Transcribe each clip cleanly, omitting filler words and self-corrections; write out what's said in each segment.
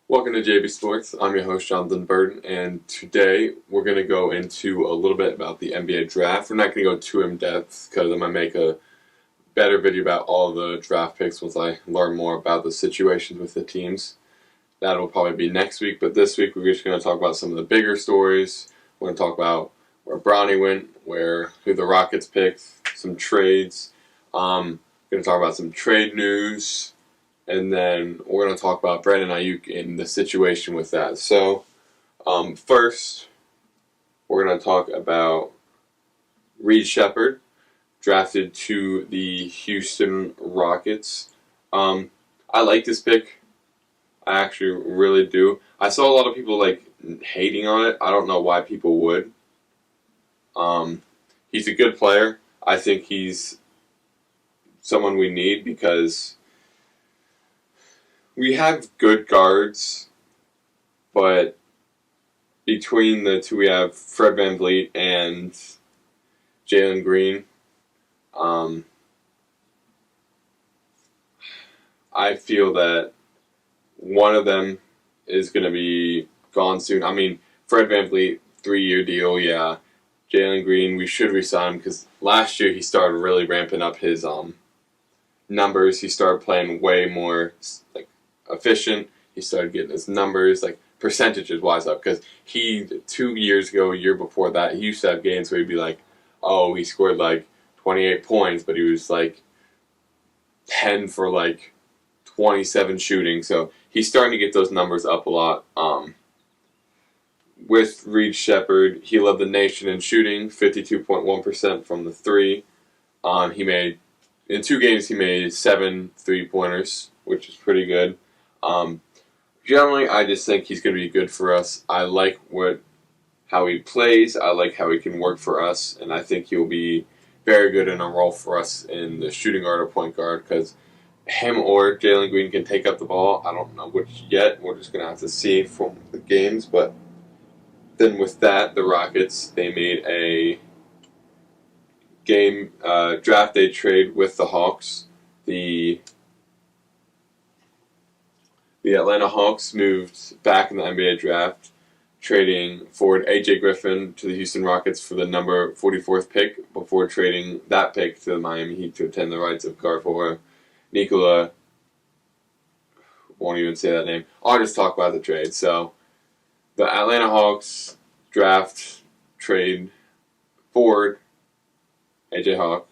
Welcome to JBSports. I'm your host, Jonathan Burton, and today we're going to go into a little bit about the NBA draft. We're not going to go too in-depth because I'm going to make a better video about all the draft picks once I learn more about the situations with the teams. That will probably be next week, but this week we're just going to talk about some of the bigger stories. We're going to talk about where Bronny went, who the Rockets picked, some trades. Going to talk about some trade news. And then we're going to talk about Brandon Ayuk and the situation with that. So, first, we're going to talk about Reed Sheppard, drafted to the Houston Rockets. I like this pick. I actually really do. I saw a lot of people hating on it. I don't know why people would. He's a good player. I think he's someone we need because we have good guards, but between the two we have Fred VanVleet and Jalen Green. I feel that one of them is going to be gone soon. I mean, Fred VanVleet, 3-year deal, yeah. Jalen Green, we should resign him because last year he started really ramping up his numbers. He started playing way more efficient. He started getting his numbers percentages wise up because he 2 years ago, a year before that, he used to have games where he'd be he scored 28 points, but he was 10 for 27 shooting. So he's starting to get those numbers up a lot. With Reed Sheppard, he led the nation in shooting, 52.1% from the three. In 2 games he made 7 3-pointers, which is pretty good. Generally, I just think he's going to be good for us. I like how he plays. I like how he can work for us, and I think he'll be very good in a role for us in the shooting guard or point guard because him or Jalen Green can take up the ball. I don't know which yet. We're just going to have to see from the games. But then with that, the Rockets, they made a draft day trade with the Hawks. The Atlanta Hawks moved back in the NBA draft, trading forward A.J. Griffin to the Houston Rockets for the number 44th pick before trading that pick to the Miami Heat to obtain the rights of guard forward Nikola. Won't even say that name. I'll just talk about the trade. So, the Atlanta Hawks trade forward A.J. Hawk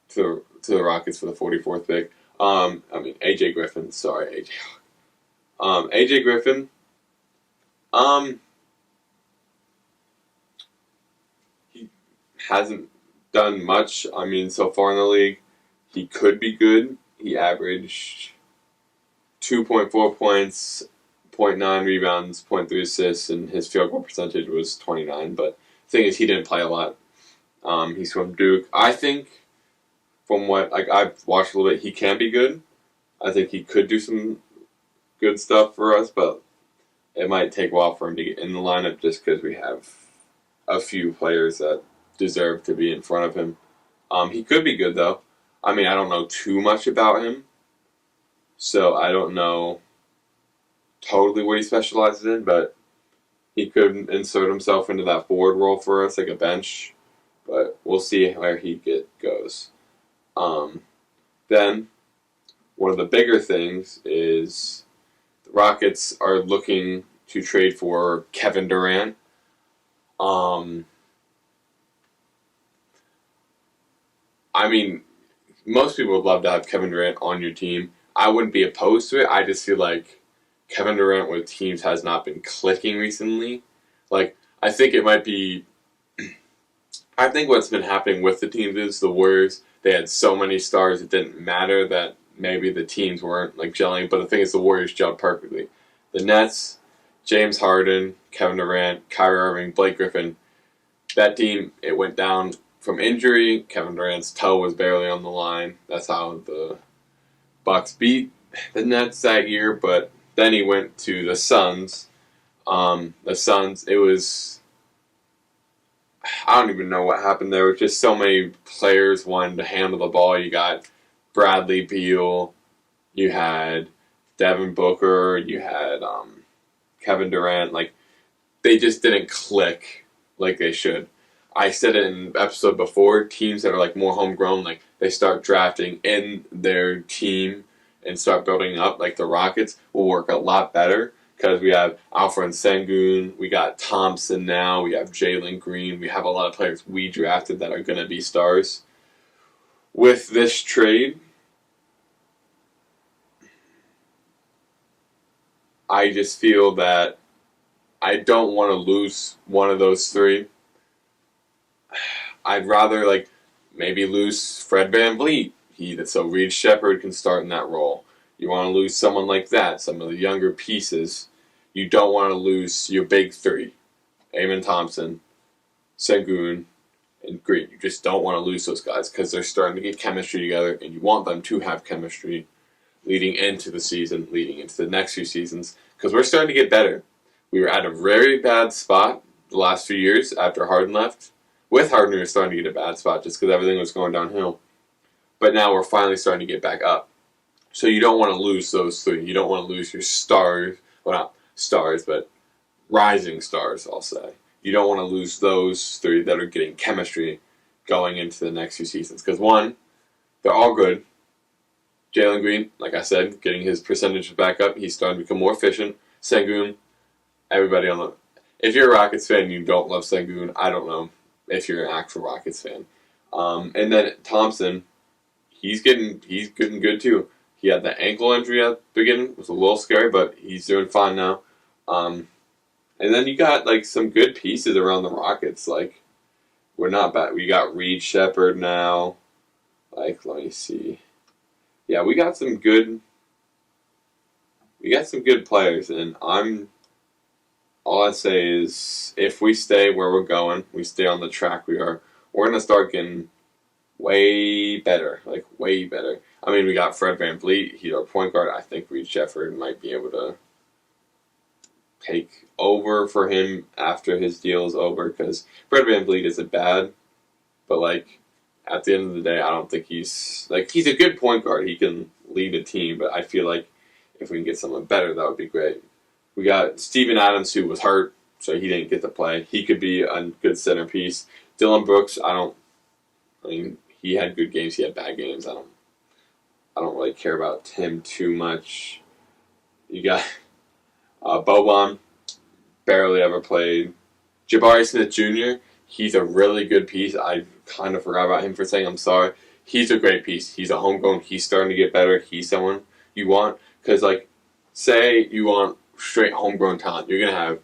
to the Rockets for the 44th pick. A.J. Griffin. Sorry, A.J. Hawk. A.J. Griffin, he hasn't done much. I mean, so far in the league, he could be good. He averaged 2.4 points, 0.9 rebounds, 0.3 assists, and his field goal percentage was 29. But the thing is, he didn't play a lot. He's from Duke. I think, from what I've watched a little bit, he can be good. I think he could do some good stuff for us, but it might take a while for him to get in the lineup just because we have a few players that deserve to be in front of him. He could be good, though. I mean, I don't know too much about him, so I don't know totally what he specializes in, but he could insert himself into that forward role for us, like a bench, but we'll see where he goes. Then, one of the bigger things is the Rockets are looking to trade for Kevin Durant. I mean, most people would love to have Kevin Durant on your team. I wouldn't be opposed to it. I just feel like Kevin Durant with teams has not been clicking recently. I think it might be... I think what's been happening with the teams is the Warriors, they had so many stars it didn't matter that maybe the teams weren't gelling, but the thing is the Warriors gelled perfectly. The Nets, James Harden, Kevin Durant, Kyrie Irving, Blake Griffin, that team, it went down from injury. Kevin Durant's toe was barely on the line. That's how the Bucks beat the Nets that year, but then he went to the Suns. The Suns, it was... I don't even know what happened there. It was just so many players wanting to handle the ball. You got Bradley Beal. You had Devin Booker, you had Kevin Durant. Like, they just didn't click like they should. I said it in episode before, teams that are like more homegrown, like they start drafting in their team and start building up, like the Rockets, will work a lot better because we have Alfred Sengun, we got Thompson now, we have Jalen Green, we have a lot of players we drafted that are going to be stars. With this trade, I just feel that I don't want to lose one of those three. I'd rather like maybe lose Fred VanVleet. So Reed Shepherd can start in that role. You want to lose someone like that, some of the younger pieces. You don't want to lose your big three, Amen Thompson, Sengun, and Green. You just don't want to lose those guys because they're starting to get chemistry together, and you want them to have chemistry leading into the season, leading into the next few seasons, because we're starting to get better. We were at a very bad spot the last few years after Harden left. With Harden, we were starting to get a bad spot just because everything was going downhill. But now we're finally starting to get back up. So you don't want to lose those three. You don't want to lose your stars. Well, not stars, but rising stars, I'll say. You don't want to lose those three that are getting chemistry going into the next few seasons. Because, one, they're all good. Jalen Green, like I said, getting his percentage back up. He's starting to become more efficient. Sengun, everybody on the... If you're a Rockets fan and you don't love Sengun, I don't know if you're an actual Rockets fan. And then Thompson, he's getting good too. He had that ankle injury at the beginning. It was a little scary, but he's doing fine now. And then you got like some good pieces around the Rockets. Like, we're not bad. We got Reed Shepherd now. Like, let me see. Yeah, we got some good players, and all I say is if we stay where we're going, we stay on the track we are, we're gonna start getting way better. Like, way better. I mean, we got Fred VanVleet, he's our point guard. I think Reed Shepherd might be able to take over for him after his deal is over, because Fred VanVleet isn't bad, but like, at the end of the day, I don't think he's a good point guard. He can lead a team, but I feel like if we can get someone better, that would be great. We got Steven Adams, who was hurt, so he didn't get to play. He could be a good centerpiece. Dylan Brooks, he had good games, he had bad games. I don't really care about him too much. You got Boban, barely ever played. Jabari Smith Jr., he's a really good piece. I kind of forgot about him for a second. I'm sorry. He's a great piece. He's a homegrown. He's starting to get better. He's someone you want. Because, like, say you want straight homegrown talent. You're going to have,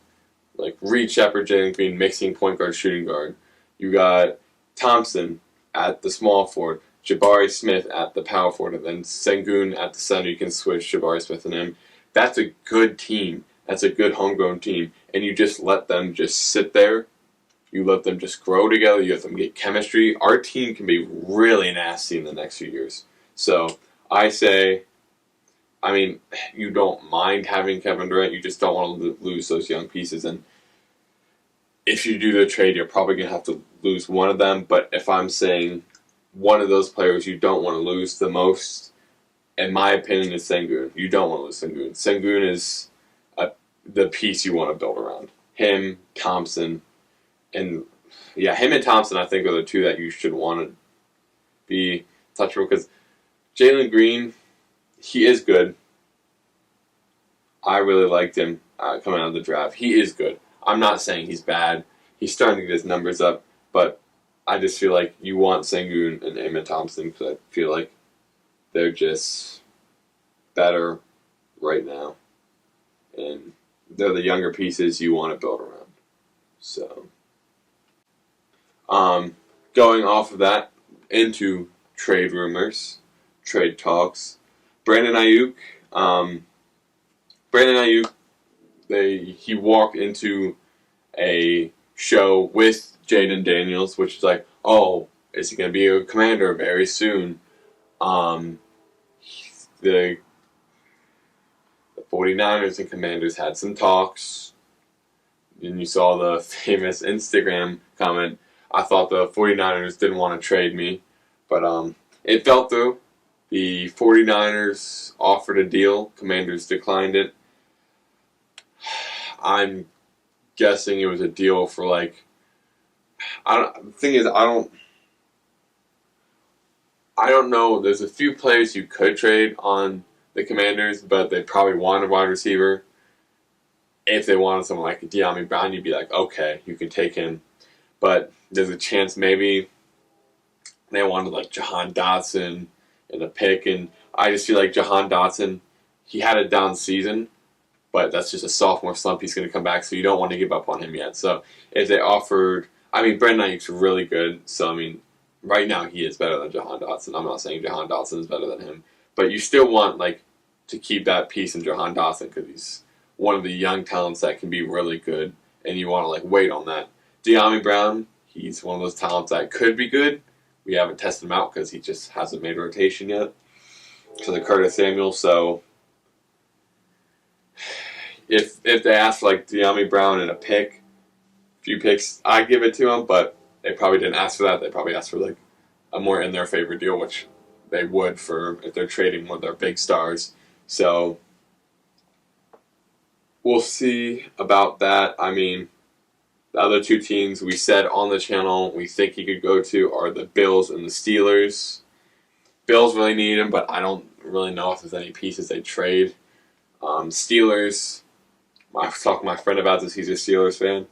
like, Reed Shepherd, Jalen Green, mixing point guard, shooting guard. You got Thompson at the small forward. Jabari Smith at the power forward. And then Sengun at the center. You can switch Jabari Smith and him. That's a good team. That's a good homegrown team. And you just let them just sit there. You let them just grow together. You let them get chemistry. Our team can be really nasty in the next few years. So I say, you don't mind having Kevin Durant. You just don't want to lose those young pieces. And if you do the trade, you're probably going to have to lose one of them. But if I'm saying one of those players you don't want to lose the most, in my opinion, is Sengun. You don't want to lose Sengun. Sengun is the piece you want to build around. Him, Thompson, and him and Thompson, I think, are the two that you should want to be touchable, because Jalen Green, he is good. I really liked him coming out of the draft. He is good. I'm not saying he's bad. He's starting to get his numbers up, but I just feel like you want Sengun and Amen Thompson, because I feel like they're just better right now. And they're the younger pieces you want to build around. So, going off of that into trade rumors, trade talks. Brandon Ayuk, he walked into a show with Jaden Daniels, which is like, oh, is he going to be a Commander very soon? The 49ers and Commanders had some talks. And you saw the famous Instagram comment, I thought the 49ers didn't want to trade me. But it fell through. The 49ers offered a deal. Commanders declined it. I'm guessing it was a deal for like. The thing is, I don't know. There's a few players you could trade on the Commanders, but they probably want a wide receiver. If they wanted someone like De'Ami Brown, you'd be like, okay, you can take him. But there's a chance maybe they wanted like Jahan Dotson in a pick, and I just feel like Jahan Dotson, he had a down season, but that's just a sophomore slump. He's going to come back, so you don't want to give up on him yet. So if they offered, Brandon Ayuk's really good, so right now he is better than Jahan Dotson. I'm not saying Jahan Dotson is better than him, but you still want to keep that piece in Jahan Dotson because he's one of the young talents that can be really good, and you want to wait on that. De'Ami Brown, he's one of those talents that could be good. We haven't tested him out because he just hasn't made a rotation yet. So the Curtis Samuel. So if they ask for De'Ami Brown and a few picks, I give it to him. But they probably didn't ask for that. They probably asked for a more in their favor deal, which they would for if they're trading one of their big stars. So we'll see about that. The other two teams we said on the channel we think he could go to are the Bills and the Steelers. Bills really need him, but I don't really know if there's any pieces they trade. Steelers, I was talking to my friend about this. He's a Steelers fan.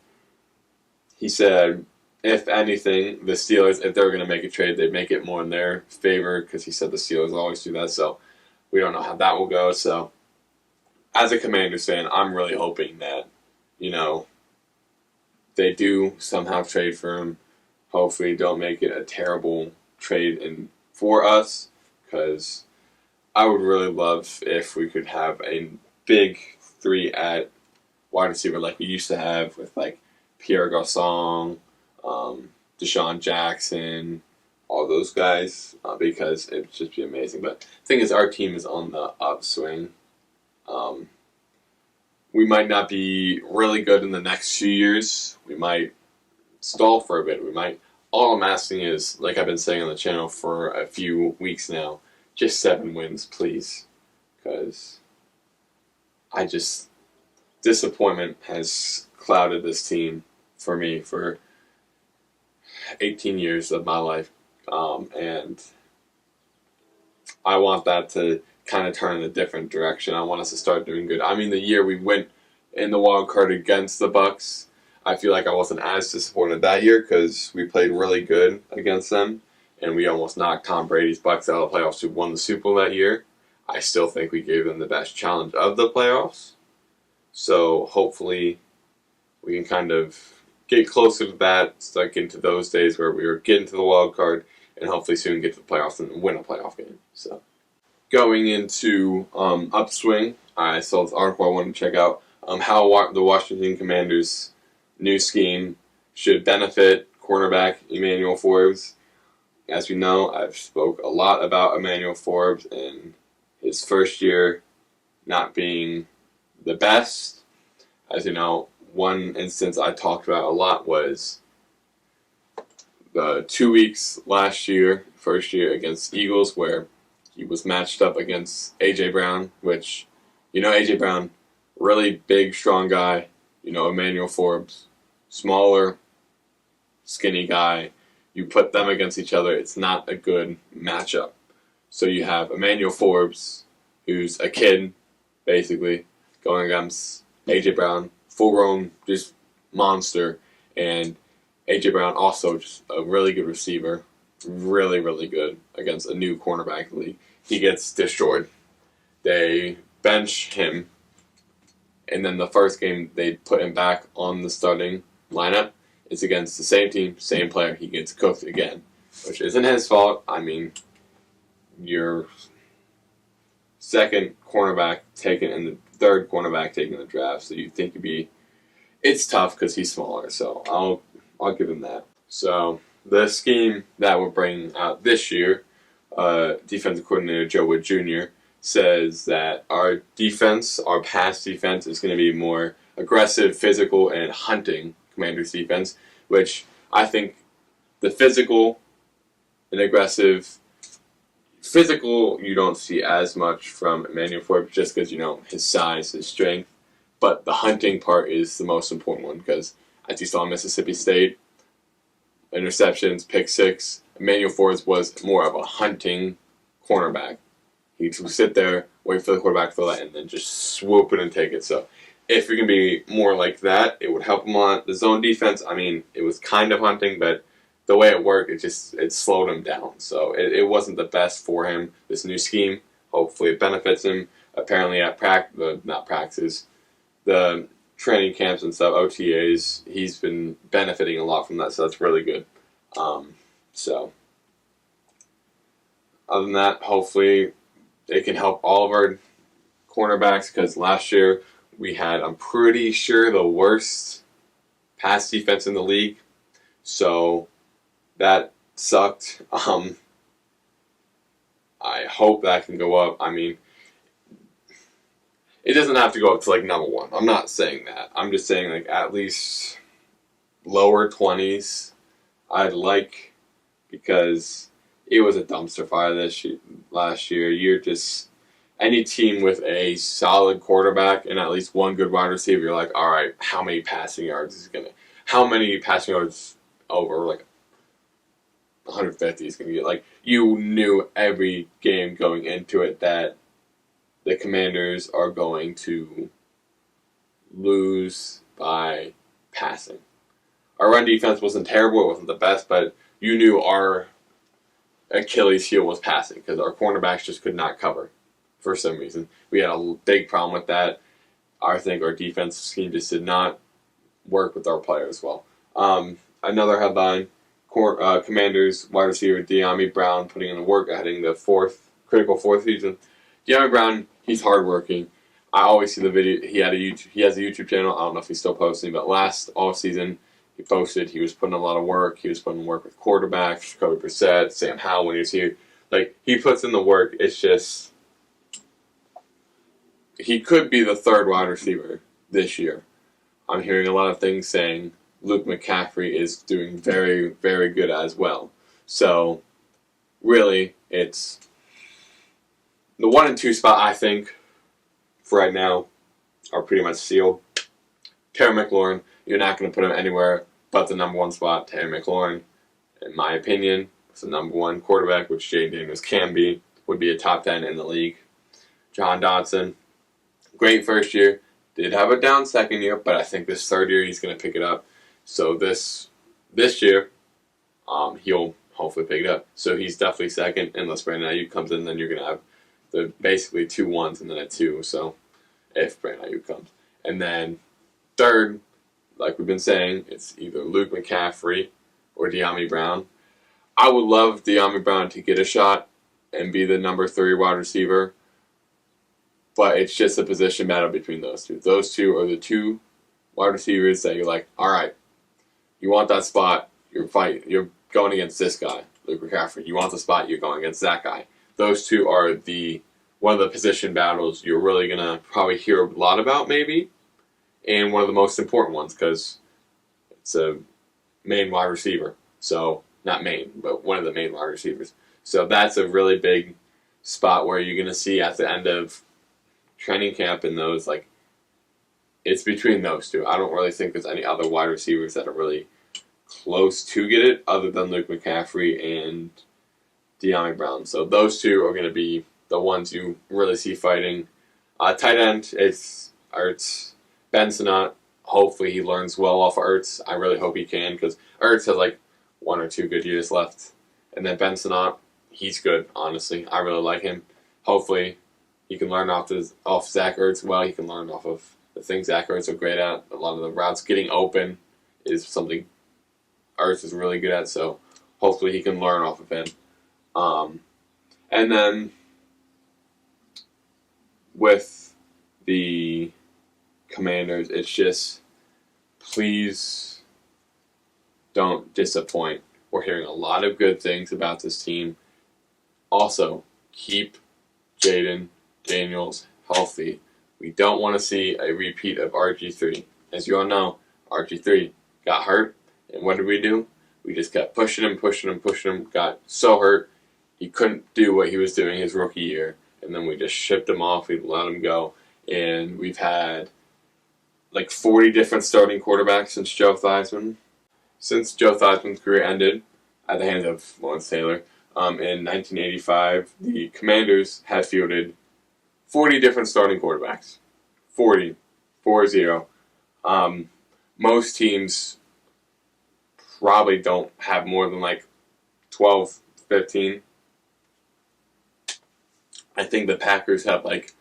He said, if anything, the Steelers, if they were going to make a trade, they'd make it more in their favor because he said the Steelers always do that. So we don't know how that will go. So as a Commanders fan, I'm really hoping that, they do somehow trade for him. Hopefully don't make it a terrible trade for us, because I would really love if we could have a big three at wide receiver like we used to have with Pierre Garçon, Deshaun Jackson, all those guys, because it would just be amazing. But the thing is, our team is on the upswing. We might not be really good in the next few years. We might stall for a bit. All I'm asking is, like I've been saying on the channel for a few weeks now, just 7 wins, please. Because disappointment has clouded this team for me for 18 years of my life. And I want that to kind of turn in a different direction. I want us to start doing good. The year we went in the wild card against the Bucs, I feel like I wasn't as disappointed that year because we played really good against them, and we almost knocked Tom Brady's Bucs out of the playoffs, who won the Super Bowl that year. I still think we gave them the best challenge of the playoffs. So hopefully we can kind of get closer to that, start getting to those days where we were getting to the wild card, and hopefully soon get to the playoffs and win a playoff game. So going into upswing, I saw this article I wanted to check out, how the Washington Commanders' new scheme should benefit cornerback Emmanuel Forbes. As we know, I've spoke a lot about Emmanuel Forbes and his first year not being the best. As you know, one instance I talked about a lot was the 2 weeks last year, first year against Eagles, where he was matched up against A.J. Brown, which, A.J. Brown, really big, strong guy. Emmanuel Forbes, smaller, skinny guy. You put them against each other, it's not a good matchup. So you have Emmanuel Forbes, who's a kid, basically, going against A.J. Brown, full-grown, just monster, and A.J. Brown also just a really good receiver, really, really good against a new cornerback in the league. He gets destroyed. They bench him, and then the first game they put him back on the starting lineup. It's against the same team, same player. He gets cooked again, which isn't his fault. Your second cornerback taken and the third cornerback taken in the draft, so you think it's tough because he's smaller. So I'll give him that. So the scheme that we're bringing out this year, defensive coordinator Joe Wood Jr. says that our defense, our pass defense, is going to be more aggressive, physical, and hunting Commanders defense, which I think the physical and aggressive Physical, you don't see as much from Emmanuel Forbes just because, his size, his strength. But the hunting part is the most important one because, as you saw in Mississippi State, interceptions, pick six, Emmanuel Forbes was more of a hunting cornerback. He'd sit there, wait for the quarterback to throw that, and then just swoop it and take it. So if we can be more like that, it would help him on the zone defense. I mean, it was kind of hunting, but the way it worked, it slowed him down. So it wasn't the best for him, this new scheme. Hopefully it benefits him. Apparently at the training camps and stuff, OTAs, he's been benefiting a lot from that, so that's really good. So other than that, hopefully it can help all of our cornerbacks because last year we had, I'm pretty sure, the worst pass defense in the league. So that sucked. I hope that can go up. I mean, it doesn't have to go up to number one. I'm not saying that. I'm just saying at least lower 20s I'd like, because it was a dumpster fire last year. You're just, any team with a solid quarterback and at least one good wide receiver, you're like, all right, how many passing yards over 150 is going to get? You knew every game going into it that the Commanders are going to lose by passing. Our run defense wasn't terrible, it wasn't the best, but you knew our Achilles heel was passing because our cornerbacks just could not cover for some reason. We had a big problem with that. I think our defensive scheme just did not work with our players well. Another headline, Commanders wide receiver Dyami Brown putting in the work, heading the critical fourth season. Dyami Brown, he's hardworking. I always see the video. He has a YouTube channel. I don't know if he's still posting, but last offseason he posted. He was putting in a lot of work. He was putting in work with quarterbacks, Jacoby Brissett, Sam Howell when he was here. He puts in the work. It's just, he could be the third wide receiver this year. I'm hearing a lot of things saying Luke McCaffrey is doing very, very good as well. So, really, it's the 1 and 2 spot, I think, for right now, are pretty much sealed. Terry McLaurin, you're not going to put him anywhere but the number 1 spot. Terry McLaurin, in my opinion, is the number 1 quarterback, which Jay Daniels can be, would be a top 10 in the league. John Dodson, great first year. Did have a down second year, but I think this third year he's going to pick it up. So this year, he'll hopefully pick it up. So he's definitely second, unless Brandon Ayuk comes in, then you're going to have basically 2 1s and then a 2. So if Brandon Ayuk comes. And then third, like we've been saying, it's either Luke McCaffrey or Dyami Brown. I would love Dyami Brown to get a shot and be the number 3 wide receiver, but it's just a position battle between those two. Those two are the 2 wide receivers that you're like, all right, you want that spot, you're going against this guy, Luke McCaffrey. You want the spot, you're going against that guy. Those two are one of the position battles you're really going to probably hear a lot about, maybe, and one of the most important ones because it's a main wide receiver. So, not main, but one of the main wide receivers. So that's a really big spot where you're going to see at the end of training camp and those, it's between those two. I don't really think there's any other wide receivers that are really close to get it other than Luke McCaffrey and Dyami Brown. So those two are going to be the ones you really see fighting. Tight end, it's Ertz. Ben Sinnott, hopefully he learns well off of Ertz. I really hope he can because Ertz has 1 or 2 good years left. And then Ben Sinnott, he's good, honestly. I really like him. Hopefully he can learn off Zach Ertz well. He can learn off of the things Zach Ertz are great at. A lot of the routes getting open is something Ertz is really good at. So hopefully he can learn off of him. And then with the Commanders, it's just, please don't disappoint. We're hearing a lot of good things about this team. Also, keep Jaden Daniels healthy. We don't want to see a repeat of RG3. As you all know, RG3 got hurt, and what did we do? We just kept pushing him, got so hurt. he couldn't do what he was doing his rookie year, and then we just shipped him off. We let him go, and we've had like 40 different starting quarterbacks since Joe Theismann. Since Joe Theismann's career ended at the hands of Lawrence Taylor in 1985, the Commanders have fielded 40 different starting quarterbacks. 40. 4-0. Most teams probably don't have more than like 12, 15. I think the Packers have like,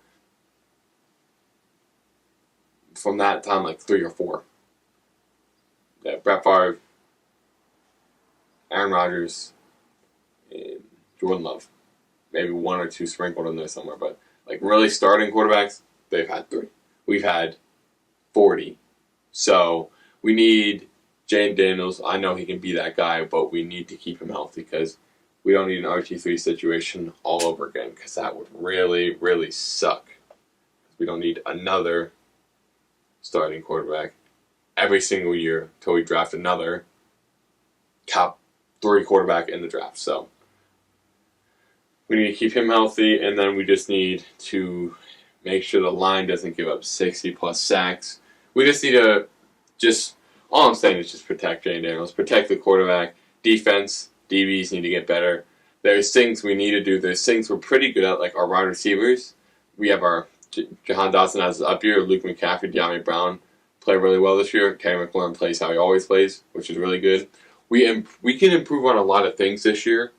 from that time, like 3 or 4. Yeah, Brett Favre, Aaron Rodgers, and Jordan Love. Maybe 1 or 2 sprinkled in there somewhere, but like really starting quarterbacks, they've had 3. We've had 40. So we need Jane Daniels. I know he can be that guy, but we need to keep him healthy because we don't need an RG3 situation all over again because that would really, really suck. We don't need another starting quarterback every single year until we draft another top 3 quarterback in the draft. So we need to keep him healthy, and then we just need to make sure the line doesn't give up 60-plus sacks. We just need to all I'm saying is just protect Jane Daniels, protect the quarterback. Defense, DBs need to get better. There's things we need to do. There's things we're pretty good at, like our wide receivers. We have our Jahan Dotson has up here. Luke McCaffrey, De'Ami Brown play really well this year. Terry McLaurin plays how he always plays, which is really good. We can improve on a lot of things this year,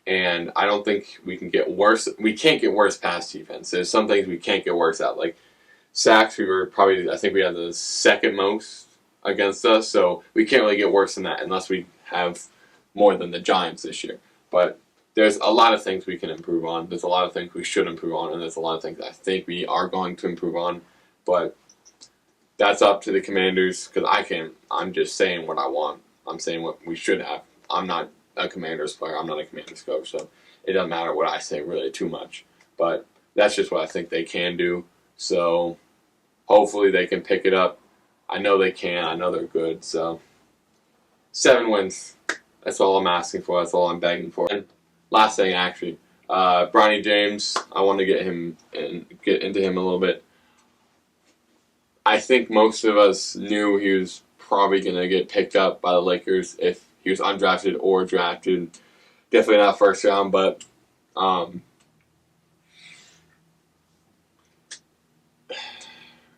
and I don't think we can get worse. We can't get worse pass defense. There's some things we can't get worse at, like sacks. I think we had the second most against us, so we can't really get worse than that unless we have more than the Giants this year. But there's a lot of things we can improve on. There's a lot of things we should improve on, and there's a lot of things I think we are going to improve on. But that's up to the Commanders because I'm just saying what I want. I'm saying what we should have. I'm not a Commanders player. I'm not a Commanders coach, so it doesn't matter what I say really too much. But that's just what I think they can do. So hopefully they can pick it up. I know they can. I know they're good. So 7 wins. That's all I'm asking for. That's all I'm begging for. And last thing, actually, Bronny James. I want to get into him a little bit. I think most of us knew he was probably going to get picked up by the Lakers if he was undrafted or drafted. Definitely not first round, but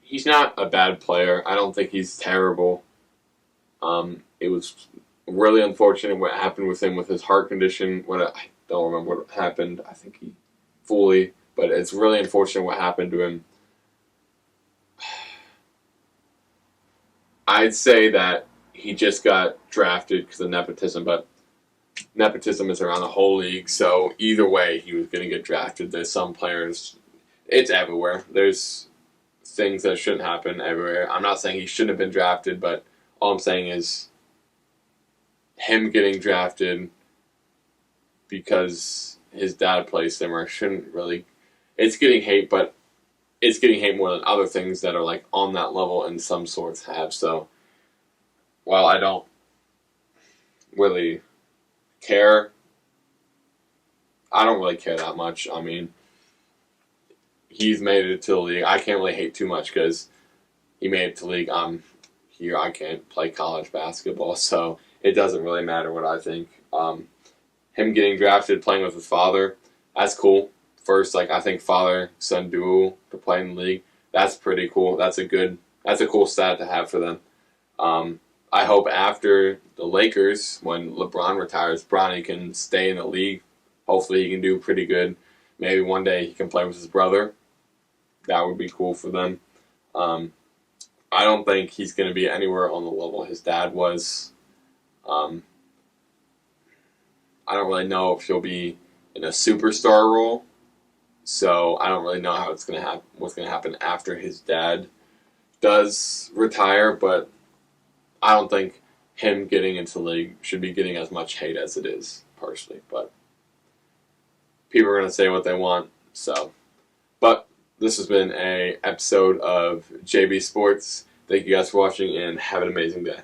he's not a bad player. I don't think he's terrible. It was really unfortunate what happened with him with his heart condition. I don't remember what happened. I think he but it's really unfortunate what happened to him. I'd say that he just got drafted because of nepotism, but nepotism is around the whole league, so either way, he was going to get drafted. There's some players, it's everywhere. There's things that shouldn't happen everywhere. I'm not saying he shouldn't have been drafted, but all I'm saying is him getting drafted because his dad plays somewhere shouldn't really. It's getting hate, but it's getting hate more than other things that are like on that level and some sorts have. So while I don't really care, I don't really care that much. I mean, he's made it to the league. I can't really hate too much because he made it to the league. I'm here. I can't play college basketball, so it doesn't really matter what I think. Him getting drafted, playing with his father, that's cool. First, I think father-son duo to play in the league, that's pretty cool. That's a cool stat to have for them. I hope after the Lakers, when LeBron retires, Bronny can stay in the league. Hopefully he can do pretty good. Maybe one day he can play with his brother. That would be cool for them. I don't think he's going to be anywhere on the level his dad was. I don't really know if he'll be in a superstar role. So I don't really know how what's going to happen after his dad does retire, but I don't think him getting into the league should be getting as much hate as it is, personally. But people are going to say what they want. But this has been an episode of JB Sports. Thank you guys for watching, and have an amazing day.